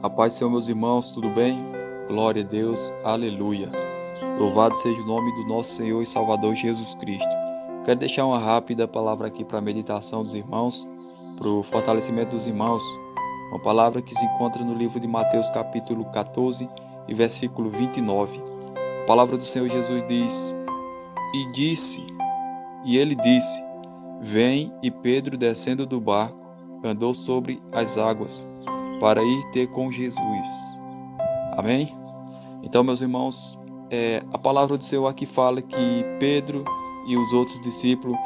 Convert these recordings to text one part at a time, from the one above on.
A paz do Senhor, meus irmãos, tudo bem? Glória a Deus, aleluia. Louvado seja o nome do nosso Senhor e Salvador Jesus Cristo. Quero deixar uma rápida palavra aqui para a meditação dos irmãos, para o fortalecimento dos irmãos. Uma palavra que se encontra no livro de Mateus capítulo 14 e versículo 29. A palavra do Senhor Jesus diz: E ele disse, vem, e Pedro, descendo do barco, andou sobre as águas, para ir ter com Jesus. Amém? Então, meus irmãos, a palavra do Senhor aqui fala que Pedro e os outros discípulos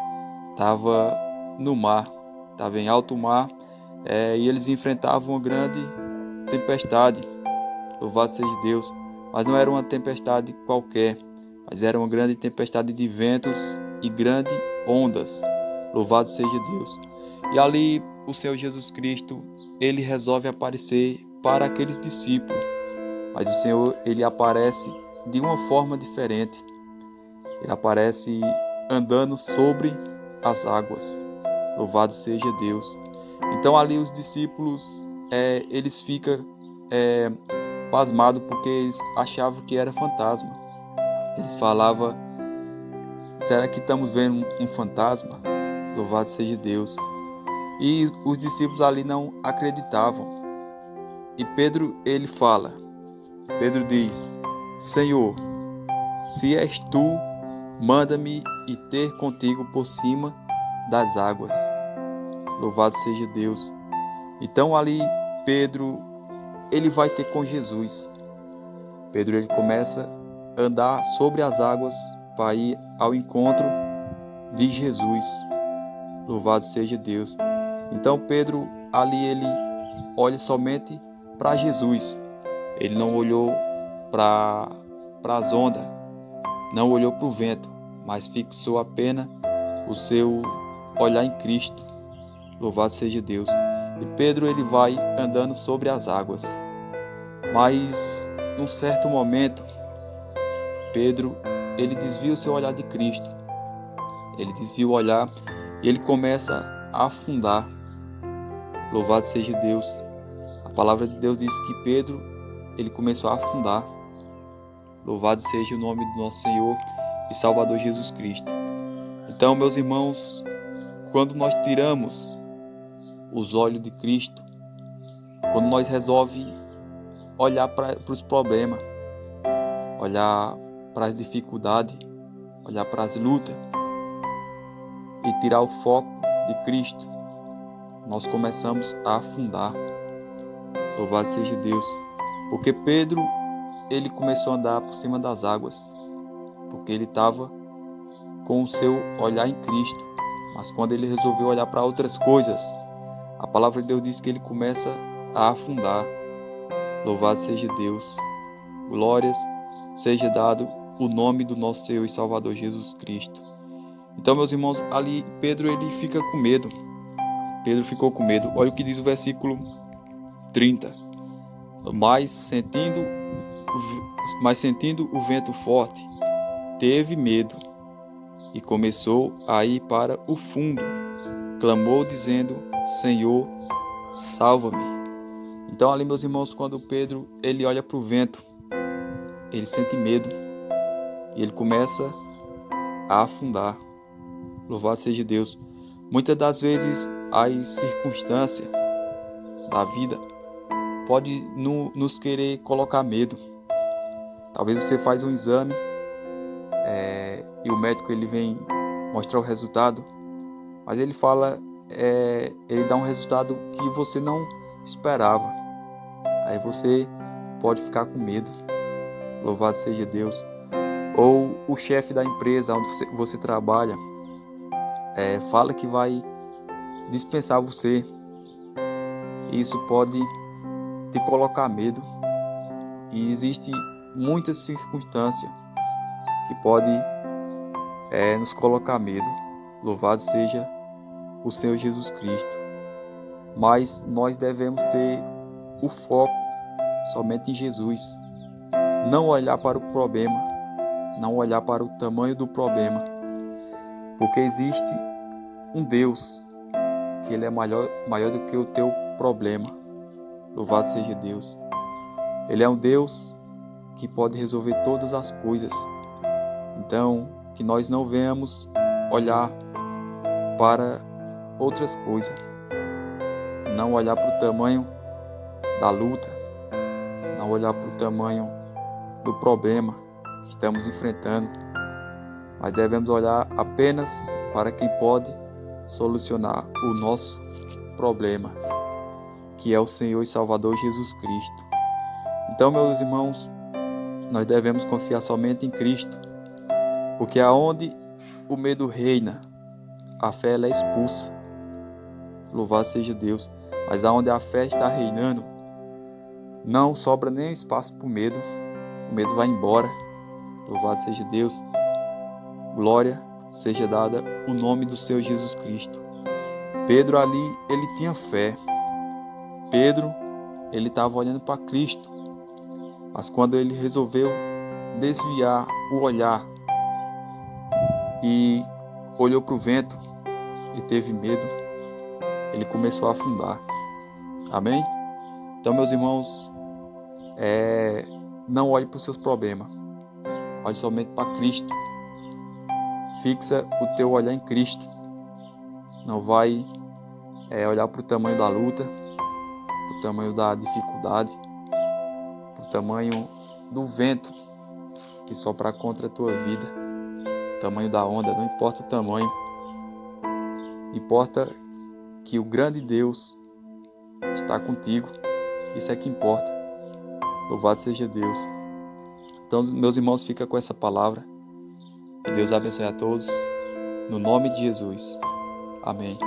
estavam no mar, estavam em alto mar, e eles enfrentavam uma grande tempestade. Louvado seja Deus. Mas não era uma tempestade qualquer, mas era uma grande tempestade de ventos e grandes ondas. Louvado seja Deus. E ali o Senhor Jesus Cristo, ele resolve aparecer para aqueles discípulos. Mas o Senhor, ele aparece de uma forma diferente. Ele aparece andando sobre as águas. Louvado seja Deus. Então ali os discípulos, eles ficam pasmados porque eles achavam que era fantasma. Eles falavam, será que estamos vendo um fantasma? Louvado seja Deus. E os discípulos ali não acreditavam. E Pedro, ele fala, Pedro diz, Senhor, se és tu, manda-me ir ter contigo por cima das águas. Louvado seja Deus. Então ali Pedro, ele vai ter com Jesus. Pedro, ele começa a andar sobre as águas para ir ao encontro de Jesus. Louvado seja Deus. Então Pedro, ali ele olha somente para Jesus. Ele não olhou para as ondas, não olhou para o vento, mas fixou apenas o seu olhar em Cristo. Louvado seja Deus. E Pedro, ele vai andando sobre as águas. Mas, num certo momento, Pedro, ele desvia o seu olhar de Cristo. Ele desvia o olhar e ele começa a afundar. Louvado seja Deus. A palavra de Deus diz que Pedro, ele começou a afundar. Louvado seja o nome do nosso Senhor e Salvador Jesus Cristo. Então, meus irmãos, quando nós tiramos os olhos de Cristo, quando nós resolvemos olhar para os problemas, olhar para as dificuldades, olhar para as lutas e tirar o foco de Cristo, nós começamos a afundar. Louvado seja Deus. Porque Pedro, ele começou a andar por cima das águas, porque ele estava com o seu olhar em Cristo. Mas quando ele resolveu olhar para outras coisas, a palavra de Deus diz que ele começa a afundar. Louvado seja Deus. Glórias seja dado o nome do nosso Senhor e Salvador Jesus Cristo. Então, meus irmãos, ali Pedro, ele fica com medo. Pedro ficou com medo. Olha o que diz o versículo 30. Mas sentindo o vento forte, teve medo e começou a ir para o fundo. Clamou dizendo, Senhor, salva-me. Então ali, meus irmãos, quando Pedro, ele olha para o vento, ele sente medo e ele começa a afundar. Louvado seja Deus. Muitas das vezes as circunstâncias da vida pode nos querer colocar medo. Talvez você faz um exame e o médico, ele vem mostrar o resultado, mas ele fala, ele dá um resultado que você não esperava. Aí você pode ficar com medo. Louvado seja Deus. Ou o chefe da empresa onde você trabalha fala que vai dispensar você. Isso pode te colocar medo. E existe muitas circunstâncias que podem nos colocar medo. Louvado seja o Senhor Jesus Cristo. Mas nós devemos ter o foco somente em Jesus. Não olhar para o problema, não olhar para o tamanho do problema, porque existe um Deus que ele é maior do que o teu problema. Louvado seja Deus. Ele é um Deus que pode resolver todas as coisas. Então, que nós não venhamos olhar para outras coisas. Não olhar para o tamanho da luta. Não olhar para o tamanho do problema que estamos enfrentando. Mas devemos olhar apenas para quem pode solucionar o nosso problema, que é o Senhor e Salvador Jesus Cristo. Então, meus irmãos, nós devemos confiar somente em Cristo, porque aonde o medo reina, a fé ela é expulsa. Louvado seja Deus. Mas aonde a fé está reinando, não sobra nem espaço para o medo. O medo vai embora. Louvado seja Deus. Glória seja dada o nome do Senhor Jesus Cristo. Pedro ali, ele tinha fé. Pedro, ele estava olhando para Cristo. Mas quando ele resolveu desviar o olhar e olhou para o vento e teve medo, ele começou a afundar. Amém? Então, meus irmãos, não olhe para os seus problemas. Olhe somente para Cristo. Fixa o teu olhar em Cristo. Não vai olhar para o tamanho da luta, para o tamanho da dificuldade, para o tamanho do vento que sopra contra a tua vida, o tamanho da onda, não importa o tamanho. Importa que o grande Deus está contigo. Isso é que importa. Louvado seja Deus. Então, meus irmãos, fica com essa palavra. Que Deus abençoe a todos. No nome de Jesus. Amém.